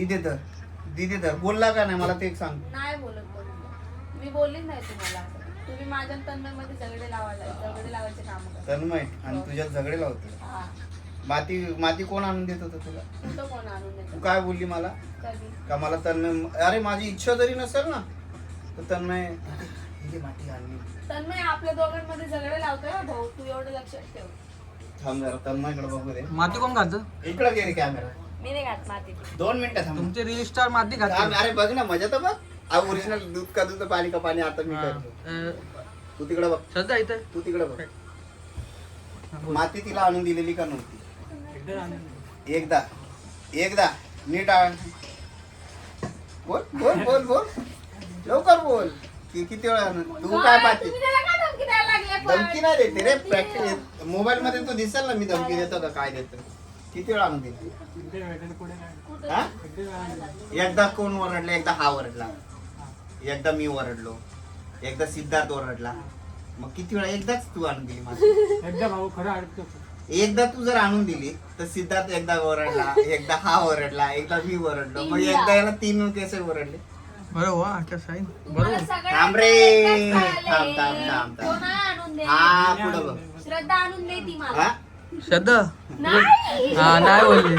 दीदी तर बोलला का नाही मला ते एक सांग. नाही बोलत मी बोललीच नाही तुम्हाला. तुम्ही माझ्या तन्मय मध्ये झगडे लावायचे काम करता. तन्मय आणि तुझ्यात झगडे लावतो. माती कोण आणून देत होतं तुला? कुठं कोण आणून देत? तू काय बोलली मला का मला तन्मय, अरे माझी इच्छा जरी नसेल ना तर तन्मय माती आणली. तन्मय आपल्या दोघांमध्ये झगडे लावतोय ना भाऊ, तू एवढं लक्षात ठेव. थांब जरा तन्मयकडे बघू दे. माती कोण घालतं? इकडे घे रे कॅमेरा. मी नाही घात माती. 2 मिनिटं थांब. तुमचे रील स्टार माती घालतात. अरे बघ ना मजा तर बघ. ओरिजिनल दूध का दूध पाणी का पाणी आता मी करतो. तू तिकडे बघ. सध्या इथे तू तिकडे बघ. माती तिला आणून दिलेली का नव्हती? एकदा नीट बोल बोल बोल बोल लवकर बोल. किती वेळा तू काय पाहते? धमकी नाही देते रे. प्रॅक्टिस मोबाईल मध्ये तू दिसेल ना मी धमकी देतो का काय देतो. किती वेळा आणून दिली? एकदा कोण ओरडले? एकदा हा ओरडला, एकदा मी ओरडलो, एकदा सिद्धार्थ ओरडला. मग किती वेळा? एकदाच तू आणून दिली मला. एकदा भाऊ खरं अडकतो. एकदा तू जर आणून दिली तर सिद्धार्थ एकदा ओरडला, एकदा हा ओरडला, एकदा मी ओरडलो. मग एकदा याला 3 केस ओरडले. बरोबर कसं आहे बरोबर. थांब रे. थांब. हा पुढं बघ. श्रद्धा आणून दे ती मला. श्रद्धा नाही हा नाही बोलली.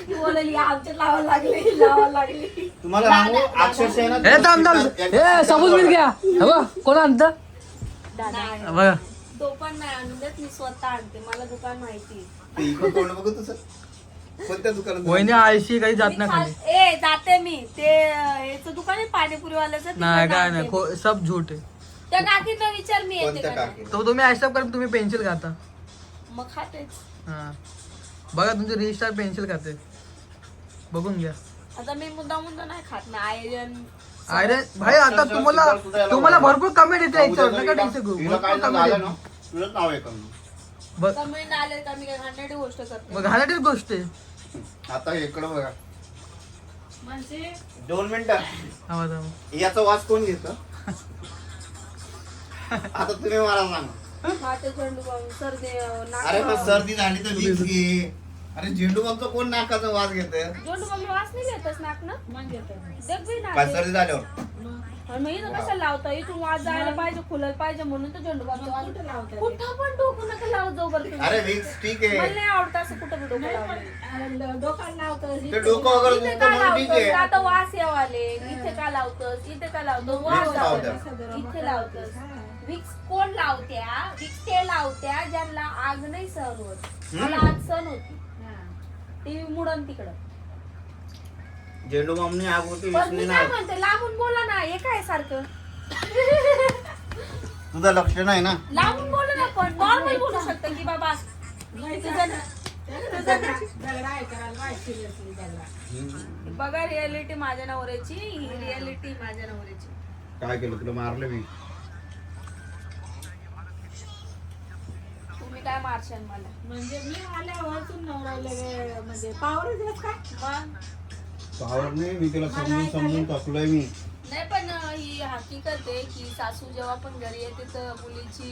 ती बोलली आमच्या लावा लागली. तुम्हाला सांगू अक्षरशः ना. हे थांब हे सबूत मिळ घ्या. बघ कोण आणतं बघा. तो पण नाही आणून देत, मी स्वतः आणते. मला दुकान माहिती. इकडं तोंड बघू तुझं. कोणत्या दुकानात? वहिनी आळशी काही जात नाही खाली. जाते मी. ते याचं दुकान आहे पाणीपुरीवाल्याचं. नाही काय नाही सब झूट आहे. त्या काकींना विचार मी येते कोणत्या का टाकी? तो तुम्ही ऍक्सेप्ट करा. तुम्ही पेन्सिल खाता. मग खातेच. हा बघा तुमचे रील स्टार पेन्सिल खाते. बघून घ्या. आता मी मुद्दा नाही खात ना. अरे भाई आता तुम्हाला भरपूर कमेंट येते याच्यावर. नका टेन्शन घेऊ. तुला काय भरपूर झालं comment ना तुझंच नाव आहे कमी. बघ कमेंट आले का मी काय घाणेरडी गोष्ट करते. मग घालाटीच गोष्ट आहे. आता इकडं बघा. म्हणजे 2 मिनिटं. थांबा थांबा. याचा वास कोण घेत? आता तुम्ही मला सांगा. खाते झेंडू बाम सर्दी अरे पण सर्दी झाली तर वीज घे. अरे झेंडू बामचा कोण नाकाचा वास घेत? झेंडू बाम वास नाही येतच नाक ना. मग काय सर्दी झाल्यावर? मग इथं कशाला लावता? इथून वाज जायला पाहिजे, खुलायला पाहिजे म्हणून तर झेंडू बाम कुठं पण डोकं नका लावत जाऊ बरं तुम्ही. अरे विक्स ठीक आहे. मला नाही आवडत असं कुठं पण डोकं लावलं. डोकं लावतं ते डोकं वगैरे इथे दुखतं का म्हणून ठीक लावतोस? आहे. आता वास यावाले. इथे का लावतोस? इथे का लावतो? वास लावतोस. इथे लावतोस. विक्स कोण लावत्या? विक्स ते लावत्या ज्यांना आग नाही सहन होत. मला आग सहन होती. टीव्ही मुडन तिकडं. झेंडू बामनी आग होती पण विसली मी नाही. काय म्हणते लांबून बोला ना. हे काय सारखं तुझं लक्ष नाही ना. लांबून बोला ना. पण नॉर्मल बोलू शकतं की बाबा बघा रियालिटी माझ्या नवऱ्याची. ही रियालिटी माझ्या नवऱ्याची. काय केलं तुला? मारलं मी. तुम्ही काय मारशाल मला? म्हणजे मी आल्यावर नवरायला म्हणजे पावर देत काय मग पावर नाही. मी तिला समजून टाकलोय मी. नाही पण ही हकीकत आहे की सासू जेव्हा पण घरी येते तर मुलीची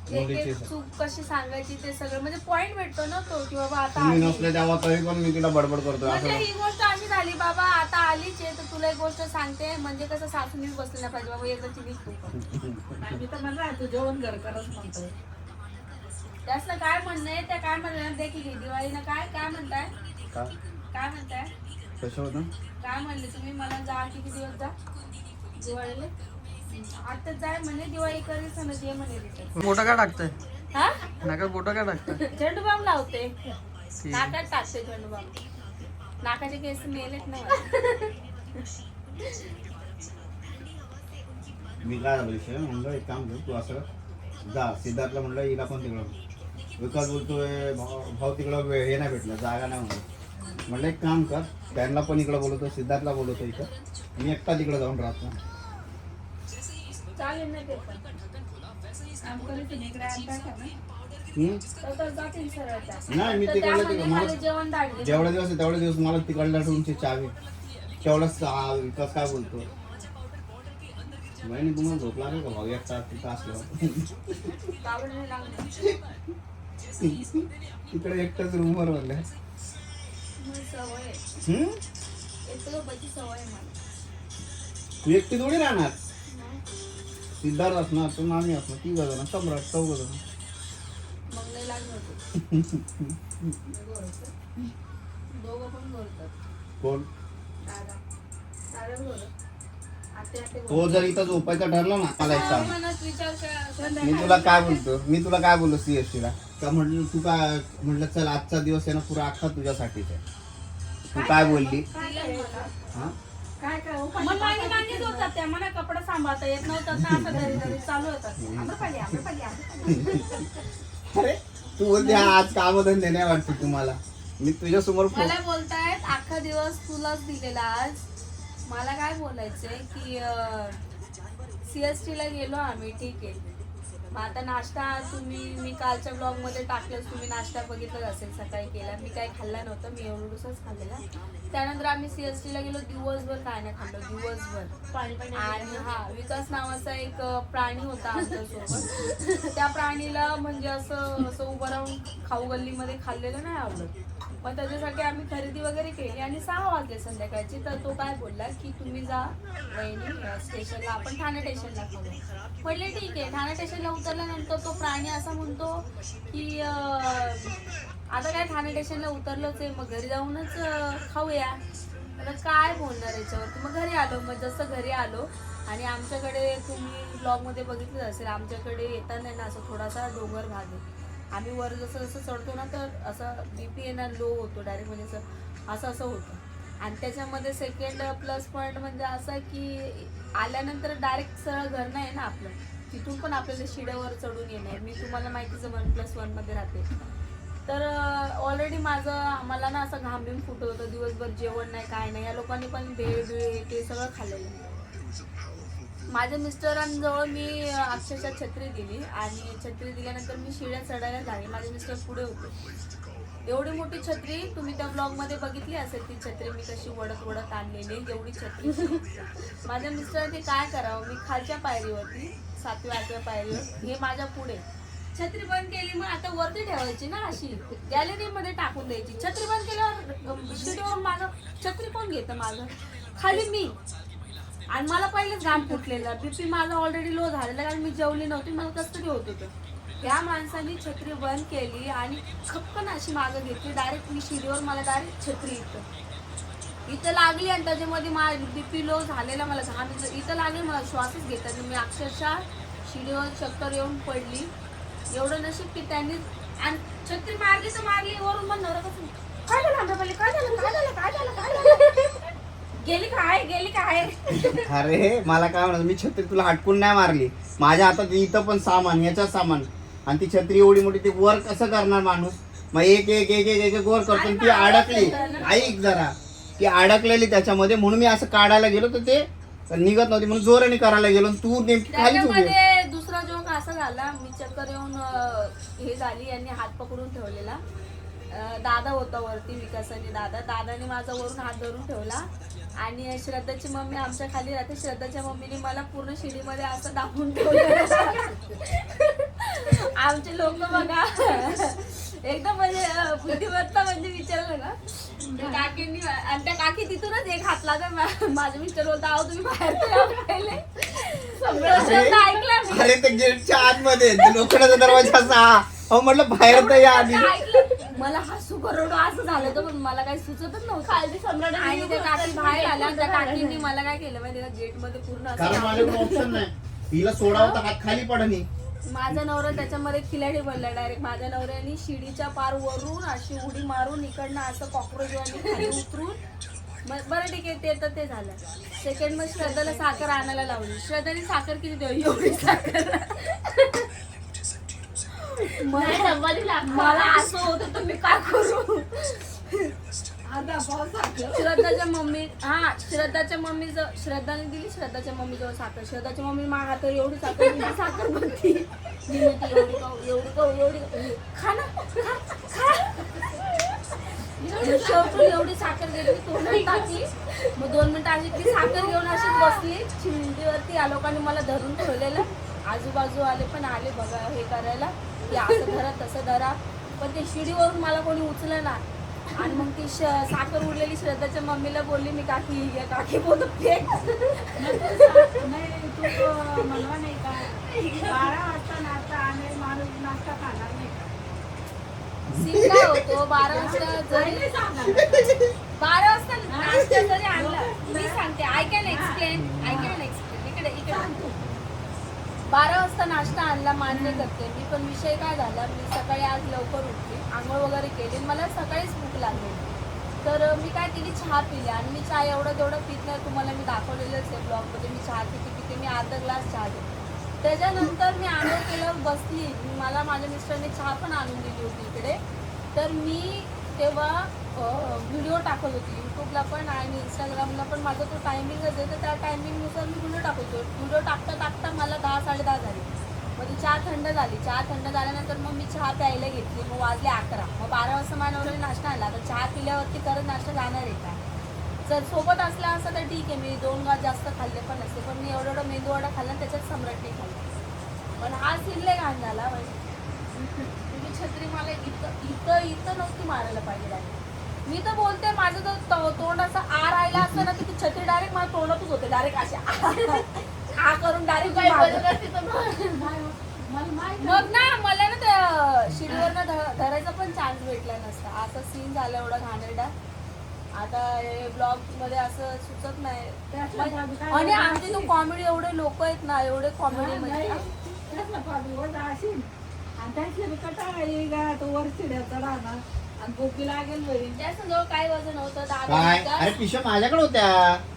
एक एक चूक कशी सांगायची ते सगळं म्हणजे पॉइंट भेटतो ना तो की बाबा आता तुम्ही आली. नसले तेव्हा तरी पण मी तिला बडबड करतोय म्हणजे असं. ही गोष्ट अशी झाली बाबा आता आलीच आहे तर तुला एक गोष्ट सांगते म्हणजे कसं सासूनीच बसले नाही पाहिजे बाबा एकदा चिनी मी तर म्हणलं तू जेवण घर करत म्हणतोय त्यासलं काय म्हणणं आहे त्या काय म्हणणार देखील दिवाळीनं काय म्हणताय काय म्हणताय कसं होतं? काय म्हणले तुम्ही मला जा किती दिवस जा दिवाळीला आता जाय म्हणे दिवाळी करी सण जे म्हणे रिटर्न. फोटो काय टाकताय? हा नाका फोटो काय टाकताय? झेंडू बाम लावते नाकात टाकते झेंडू बाम. नाकाचे केस मेलेत ना मी काय झालं विषय म्हणलं एक काम कर तू असं जा सिद्धार्थला म्हणलं हिला पण तिकडं विकास बोलतोय भाऊ तिकडं हे नाही भेटलं जागा नाही म्हणलं एक काम कर त्यांना पण इकडं बोलवतो सिद्धार्थला बोलवतो इथं मी एकटा तिकडं जाऊन राहतो. चालेल नाही ते पण काम करीत इकडे आणता का नाही तर जातील सरळच्या. नाही मी तर तिकडलं त्यामध्ये मला जेवण दाढले जेवढे दिवस आहे तेवढे दिवस मला तिकडल्या रूमची चावी तेवढंच विकास काय बोलतो नाही तुम्हाला झोप लागेल का भाऊ एकटा तिथं असलं कावड नाही लागणार. तिकडे एकटाच रूमवर म्हणलं सवय आहे. हम्म? एकटं झोपायची सवय आहे मला. तू एकटी थोडी राहणार. सिद्धार्थ असणार, तू मामी असणार, ती जण सम्राट, चौघ जण. मग नाही लागणार ते. दोघं पण बोलतात. कोण? दादा बोलत. आते तो जर इथं झोपायचं ठरलं ना, मला एक सांग. मनात विचार करा. मी तुला काय बोललो CST ला का म्हटलं तू काय म्हटलं चल आजचा दिवस आहे ना पुरा अख्खा तुझ्यासाठीच आहे. तू काय बोलली? हा? काय मग मागेच होतात त्या. मला कपडा सांभाळता येत नव्हतं ना, असं घरी चालू होतात. आम्रपाली. अरे तू बोलते हा आज काम धंदे नाही वाटते तुम्हाला. मी तुझ्या समोर मला बोलतायत अख्खा दिवस तुलाच दिलेला आज. मला काय बोलायचंय की CST ला गेलो आम्ही, ठीक आहे. मग आता नाश्ता मी कालच्या ब्लॉग मध्ये टाकलंच, तुम्ही नाश्ता बघितलाच असेल सकाळी केला. मी काही खाल्ला नव्हतं, मी एवढंच खाल्लेला. त्यानंतर आम्ही CST ला गेलो, दिवसभर काय नाही खाल्लं, दिवसभर. आणि हा विकास नावाचा एक प्राणी होता आमच्यासोबत. त्या प्राणीला म्हणजे असं उभं राहून खाऊ गल्लीमध्ये खाल्लेलं नाही आवडत. मग त्याच्यासाठी आम्ही खरेदी वगैरे केली आणि 6 वाजले संध्याकाळची. तर तो काय बोलला की तुम्ही जा वहिनी स्टेशनला, आपण ठाणे स्टेशनला खाऊ. म्हटले ठीक आहे. ठाणे स्टेशनला उतरल्यानंतर तो प्राणी असा म्हणतो की आता काय ठाणे स्टेशनला उतरलोच आहे, मग घरी जाऊनच खाऊया. तर काय बोलणार याच्यावरती. मग घरी आलो. मग जसं घरी आलो आणि आमच्याकडे तुम्ही ब्लॉगमध्ये बघितलं असेल, आमच्याकडे येताना ना असं थोडासा डोंगर भाग आहे. आम्ही वर जसं चढतो ना तर असं BP येणार लो होतो डायरेक्ट, म्हणजे असं होतं. आणि त्याच्यामध्ये सेकंड प्लस पॉईंट म्हणजे असं की आल्यानंतर डायरेक्ट सरळ घर नाही ना आपलं, तिथून पण आपल्याला शिड्यावर चढून येणार. मी तुम्हाला माहितीचं 1+1 मध्ये राहते. तर ऑलरेडी मला ना असं घाम फुटत होतं. दिवसभर जेवण नाही काय नाही. या लोकांनी पण भेळ ते सगळं खाल्लेलं. माझ्या मिस्टरांजवळ मी अक्षरशः छत्री दिली आणि छत्री दिल्यानंतर मी शिड्या चढायला लागले. माझे मिस्टर पुढे होते. एवढी मोठी छत्री तुम्ही त्या ब्लॉगमध्ये बघितली असेल. ती छत्री मी कशी वडत आणलेली, एवढी छत्री. माझ्या मिस्टरांनी काय करावं, मी खालच्या पायरीवरती 7व्या-8व्या पायरीवर, हे माझ्या पुढे. छत्री बंद केली, मग आता वरती ठेवायची ना, अशी गॅलरीमध्ये टाकून द्यायची. छत्री बंद केल्यावर शिडीवर माझं छत्री कोण घेतं, माझं खाली मी. आणि मला पहिलेच घाम फुटलेला, BP माझा ऑलरेडी लो झालेला, कारण मी जेवली नव्हती, मला कसं तरी होत होतं. त्या माणसाने छत्री बंद केली आणि खपकन अशी मागं घेतली. डायरेक्ट मी शिडीवर, मला डायरेक्ट छत्री इथं लागली आणि त्याच्यामध्ये माझा BP लो झालेला, मला घाम इथं लागली, मला श्वासच घेता. मी अक्षरशः शिडीवर चक्कर येऊन पडली. एवढं नशीब की त्यांनी आणि छत्री मारली तर मारली, वरून पण नवरा काय झालं आम्रपाली, काय झालं गेली काय. अरे मला काय म्हणत, मी छत्री तुला हटकून नाही मारली. माझ्या हातात इथं पण सामान, याच्यात सामान, आणि ती छत्री एवढी मोठी, ती वर कसं करणार माणूस. मग एक वर करतो. ती अडकली, ऐक जरा, ती अडकलेली त्याच्यामध्ये, म्हणून मी असं काढायला गेलो तर ते निघत नव्हती, म्हणून जोराने करायला गेलो. तू नेमकी खाली त्याच्यामध्ये दुसरा जोक असा झाला, मी चक्कर येऊन हे झाली, यांनी हात पकडून ठेवलेला. दादा होता वरती, विकासाने दादाने माझा वरून हात धरून ठेवला. आणि श्रद्धाची मम्मी आमच्या खाली राहते. श्रद्धाच्या मम्मीने मला पूर्ण शिडीमध्ये असं दाबून ठेवलं. आमचे लोक बघा एकदम म्हणजे बुद्धिमत्ता म्हणजे विचारलं ना, त्या काकींनी, आणि त्या काकी तिथूनच एक हात लागला. माझे मिस्टर बोलता अहो तुम्ही बाहेर ऐकलं मी. अरे ते गेटच्या आतमध्ये लोखंडाचा दरवाजा असा, अहो म्हटलं बाहेर तर या आधी. मला हसू करोडो असं झालं तर पण मला काही सुचतच नव्हतं. आणि त्या काकी बाहेर आल्या, त्या काकींनी मला काय केलं माहिती का, गेट मध्ये पूर्ण ऑप्शन नाही, हिला सोडावं तर हात खाली पडणी. माझा नवरा त्याच्यामध्ये खिलाडी बनला डायरेक्ट. माझ्या नवऱ्याने शिडीच्या पार वरून अशी उडी मारून इकडनं असं कॉक्रोच खाली उतरून, बरं ठीक आहे ते झालं. सेकंड मग श्रद्धाला साखर आणायला लावली. श्रद्धाने साखर किती देऊ, एवढी साखर. मला असं होतं तर मी काय करू. श्रद्धाच्या मम्मी श्रद्धाने दिली श्रद्धाच्या मम्मी जवळ साखर. श्रद्धाच्या मम्मी माझ्या हातावर एवढी साखर बनती, एवढी खा ना शेवटून एवढी साखर गेली तोंडात टाकली. मग 2 मिनिटं अशी ती साखर घेऊन अशीच बसली चिमणीवरती. या लोकांनी मला धरून ठेवलेलं. आजूबाजू आले बघा हे करायला की असं धरा तसं धरा, पण ते शिडीवरून मला कोणी उचलं ना. आणि मग ती साखर उरलेली श्रद्धाच्या मम्मीला बोलली मी काकी ही घ्या. काकी बोलतो फेक. नाही तू म्हणवा नाही का 12 वाजता नाश्ता आणि माणूस नाश्ता खाणार नाही का? सीन काय होतो 12 वाजता जरी नाही सांगणार. 12 वाजता नाश्ता जरी आणला मी सांगते आय कॅन एक्सप्लेन इकडे इकडे 12 वाजता नाश्ता आणला मान्य करते मी पण विषय काय झाला मी सकाळी आज लवकर उठली आंघोळ वगैरे केली मला सकाळीच भूक लागली तर मी काय केली चहा पिली आणि मी चहा एवढं तेवढं पित नाही तुम्हाला मी दाखवलेलंच आहे ब्लॉगमध्ये मी चहा किती पिते मी अर्धा ग्लास चहा घेते त्याच्यानंतर मी आंघोळ केल्यावर बसली मला माझ्या मिस्टरने चहा पण आणून दिली होती इकडे तर मी तेव्हा व्हिडिओ टाकत होती यूट्यूबला पण आणि इंस्टाग्रामला पण माझा तो टायमिंगच आहे तर त्या टायमिंगनुसार मी व्हिडिओ टाकत होतो व्हिडिओ टाकता टाकता मला 10 10:30 झाली मग ती चहा थंड झाली चहा थंड झाल्यानंतर मग मी चहा प्यायला घेतली मग वाजले 11 मग 12 वाजता माझ्या नवऱ्याने नाश्ता आणला तर चहा पिल्यावरती करत नाश्ता जाणार आहे का जर सोबत असला असं तर ठीक आहे मी 2 घास जास्त खाल्ले पण नसते पण मी एवढा मेंदू वडा खाल्ला आणि त्याच्यात सम्राट नाही खाल्ला पण हा सीन लय घाण झाला तुझी छत्री मला इथं नव्हती मारायला पाहिजे मी तर बोलते माझं तर तोंड असं आ राहिला असतं ना की ती छत्री डायरेक्ट माझ्या तोंडातच होते डायरेक्ट अशा आ करून डायरेक्ट मग ना मला ना त्या शिडीवर धरायचा पण चान्स भेटला नसता असं सीन झालं एवढा घाणेरडा आता हे ब्लॉग मध्ये असं सुचत नाही आणि आमचे तो कॉमेडी एवढे लोक आहेत ना एवढे कॉमेडी मध्ये आणि भूकी लागेल बरी त्यासंग काय वजन होतं काय दादा अरे पिशव्या माझ्याकडे होत्या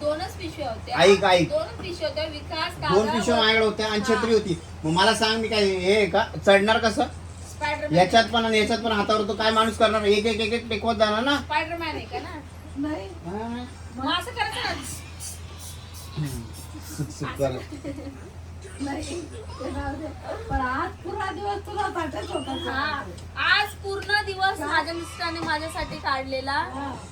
2च पिशव्या होत्या ऐक 2च पिशव्या होत्या विकास 2 पिशव्या माझ्याकडे होत्या आणि छत्री होती मग मला सांग मी काय हे आहे का चढणार कसं स्पायडरमॅन याच्यात पण आणि याच्यात पण हातावर तो काय माणूस करणार एक एक एक एक टेकवत जाणार ना स्पायडरमॅन आहे का ना नाही हा. मग असं करायचं ना सुक सुक कर नाही ते जाऊ दे. पण आज पुरा दिवस तुला वाटत होता हा. आज पूर्ण दिवस माझ्या मिस्टरांनी माझ्यासाठी काढलेला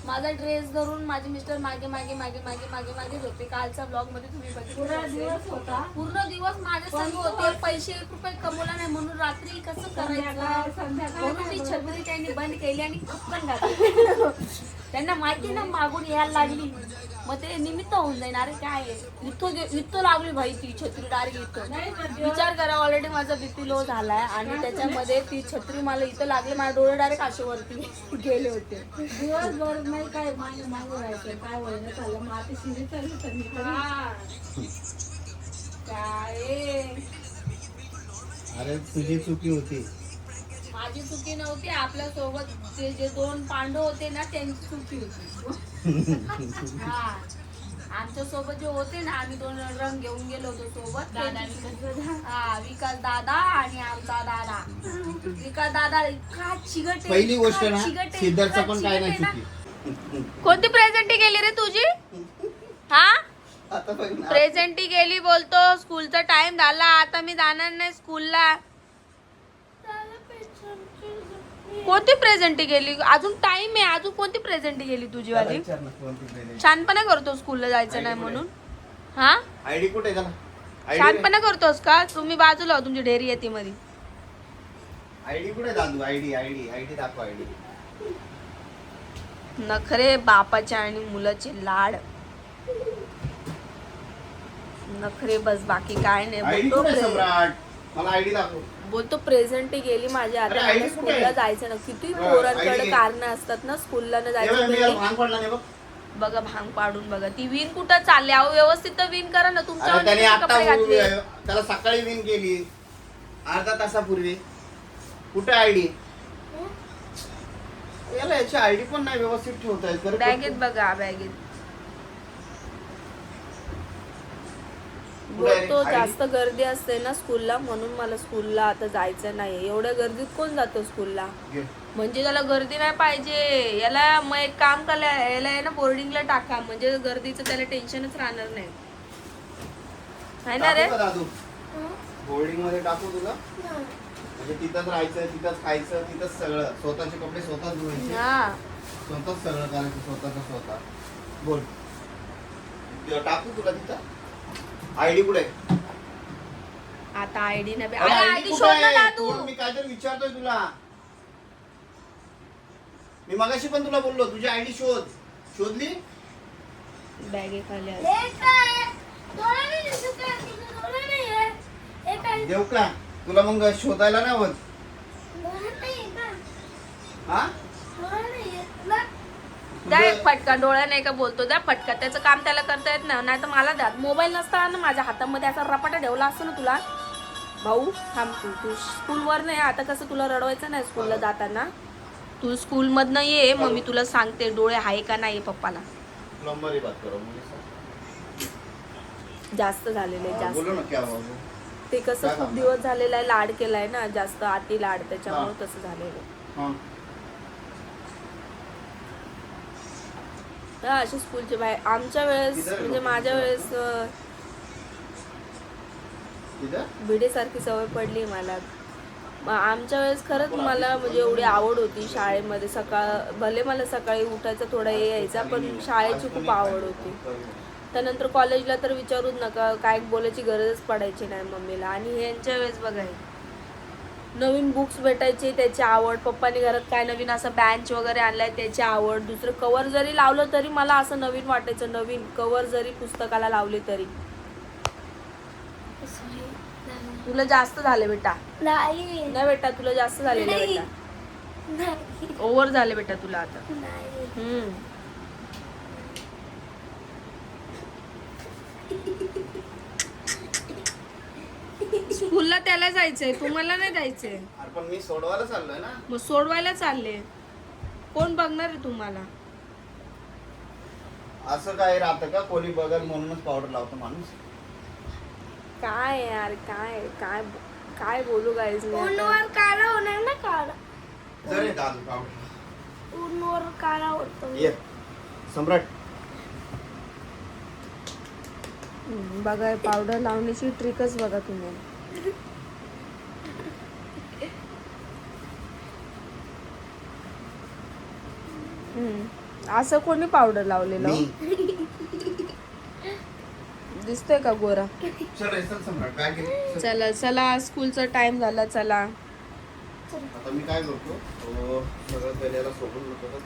माझा ड्रेस धरून माझे मिस्टर मागे मागे मागे मागे मागे मागेच होते कालच्या ब्लॉग मध्ये तुम्ही पुरा बघितलं दिवस होता पूर्ण दिवस माझ्या संग होते पैसे 1 रुपये कमवला नाही म्हणून रात्री कसं करायचं संध्याकाळ म्हणून ती छत्री त्यांनी बंद केली आणि खपकन घातली त्यांना माहिती ना मागून यायला लागली मग ते निमित्त होऊन जाईल अरे काय इथं लागली भाई ती छत्री डायरेक्ट इथं विचार करा ऑलरेडी माझा बीपी लो झालाय आणि त्याच्यामध्ये ती छत्री मला इथं लागली माझे डोळे डायरेक्ट आशेवरती गेले होते दिवसभर नाही काय मागे मागे राहायचं काय वळणं चाललं मग आता शिरी चालली तर मी तरी काय अरे तुझी चुकी होती माझी चुकी नव्हती आपल्या सोबत ते जे 2 पांडव होते ना त्यांची चुकी होती हा आमच्या सोबत जे होते ना आम्ही 2 रंग घेऊन गेलो होतो सोबत हा विकास दादा आणि आमचा दादा विकास दादा इतका चिगट पहिली गोष्ट ना सिद्धार्थचा पण काय नाही चुकी कोणती प्रेझेंटी गेली रे तुझी हा आता बघ ना प्रेझेंटी गेली बोलतो स्कूलचा टाइम झाला आता मी जाणार नाही स्कूलला कोणती प्रेझेंटी गेली अजून टाइम आहे अजून कोणती प्रेझेंटी गेली तुझी वाली विचार ना कोणती प्रेझेंट. छानपणा करतो स्कूलला जायचं नाही म्हणून हा आयडी कुठे आहे त्याला छानपणा करतोस का तुम्ही बाजूला हो, तुमची ढेरी येते मध्ये आयडी कुठे दादू आयडी आयडी आयडी दाखव आयडी नखरे बापाचे आणि मुलाचे लाड नखरे बस बाकी काय आयडी नाही कुठे आहे बोलतो सम्राट मला आयडी दाखव बोलतो प्रेझेंट गेली माझी अरे, आता ID मला कुठे स्कूलला आहे? जायचं ना किती हा, पोरांकडे ID. कारण असतात ना स्कूलला न हे बघ, जायचं मी घरी. भांग पडला नाही बघ बघा भांग पाडून बघा ती विन कुठं चालली अहो व्यवस्थित तर विन करा ना अरे त्याने तुमच्या आता कपडे घातले त्याला सकाळी विन केली अर्धा तासापूर्वी कुठे आयडी याला याची आयडी पण नाही व्यवस्थित ठेवता येत बरं बॅगेत बघा बॅगेत कुठे आहे रे? बोलतो ID? जास्त गर्दी असते ना स्कूलला म्हणून मला स्कूलला आता जायचं नाही एवढ्या गर्दीत कोण जातो स्कूलला घे. म्हणजे त्याला गर्दी नाही पाहिजे याला मग एक काम करा याला आहे ना बोर्डिंगला टाका म्हणजे गर्दीचं त्याला टेन्शनच राहणार नाही आहे ना रे टाकू का दादू बोर्डिंग मध्ये टाकू तुला म्हणजे तिथंच राहायचं तिथंच खायचं तिथंच सगळं स्वतःचे कपडे स्वतःच धुवायचे हा स्वतःच सगळं करायचं स्वतःच स्वतः बोल टाकू तुला तिथं आयडी कुठे आहे? आता आयडी नाही अरे, ID आयडी कुठे शोध ना आहे? दादू मी काहीतरी विचारतोय तुला मी मगाशी पण तुला बोललो तुझी आयडी शोधली. बॅगे खाली आहे. देव का तुला मग शोधायला नाही होत हा? द्या एक फटका, डोळ्या नाही का बोलतो, द्या फटका. त्याचं काम त्याला करता येत नाही तर मला द्या. मोबाईल नसता ना माझ्या हातामध्ये असा रपाटा ठेवला असतो ना तुला. भाऊ थांब, तू स्कूलवर नाही. आता कसं तुला रडवायचं नाही स्कूलला जाताना. तू स्कूलमधनं ये, मग मी तुला सांगते डोळे आहे का नाही पप्पाला. प्लम्बर ही बात करो जास्त झालेले जास्त. बोलो ना क्या हुआ? ते कसं खूप दिवस झालेला आहे, लाड केलाय ना जास्त, अति लाड, त्याच्यामुळे तसं झालेलं. हाँ असे स्कूलचे बाहेर आमच्या वेळेस म्हणजे माझ्या वेळेस भिडेसारखी सवय पडली मला. आमच्या वेळेस खरंच मला म्हणजे एवढी आवड होती शाळेमध्ये. भले मला सकाळी उठायचं थोडा यायचा, पण शाळेची खूप आवड होती. त्यानंतर कॉलेजला तर विचारूच नका, काय बोलायची गरजच पडायची नाही मम्मीला. आणि यांच्या वेळेस बघा, नवीन बुक्स भेटायचे त्याची आवड, पप्पानी घरात काय नवीन असं बेंच वगैरे आणलाय त्याची आवड, दुसरं कवर जरी लावलं तरी मला असं नवीन वाटायचं, नवीन कवर जरी पुस्तकाला लावली तरी. तुला जास्त झाले बेटा. नाही बेटा तुला जास्त झालेलं बेटा, ओव्हर झाले बेटा तुला आता. स्कूलला त्याला जायचंय, तुम्हाला नाही जायचंय. पण मी सोडवायला चाललोय ना. मग सोडवायला चालले, कोण बघणार आहे तुम्हाला? असं काय राहतं का, कोणी बघल म्हणूनच पावडर लावतो माणूस? काय यार, काय काय काय बोलू गाईज. ऊनवर काळा होणार ना, काळा जरे दादू पावडर ऊनवर काळा होतो. ये सम्राट. बघा पावडर लावण्याची ट्रिकच बघा तुम्ही. असं कोणी पावडर लावलेलं दिसतोय का गोरा? चल सम्राट काय केलं? चला चला, स्कूलचा टाइम झाला, चला. आता मी काय करतो, सगळं पहिले याला सोडून देतो.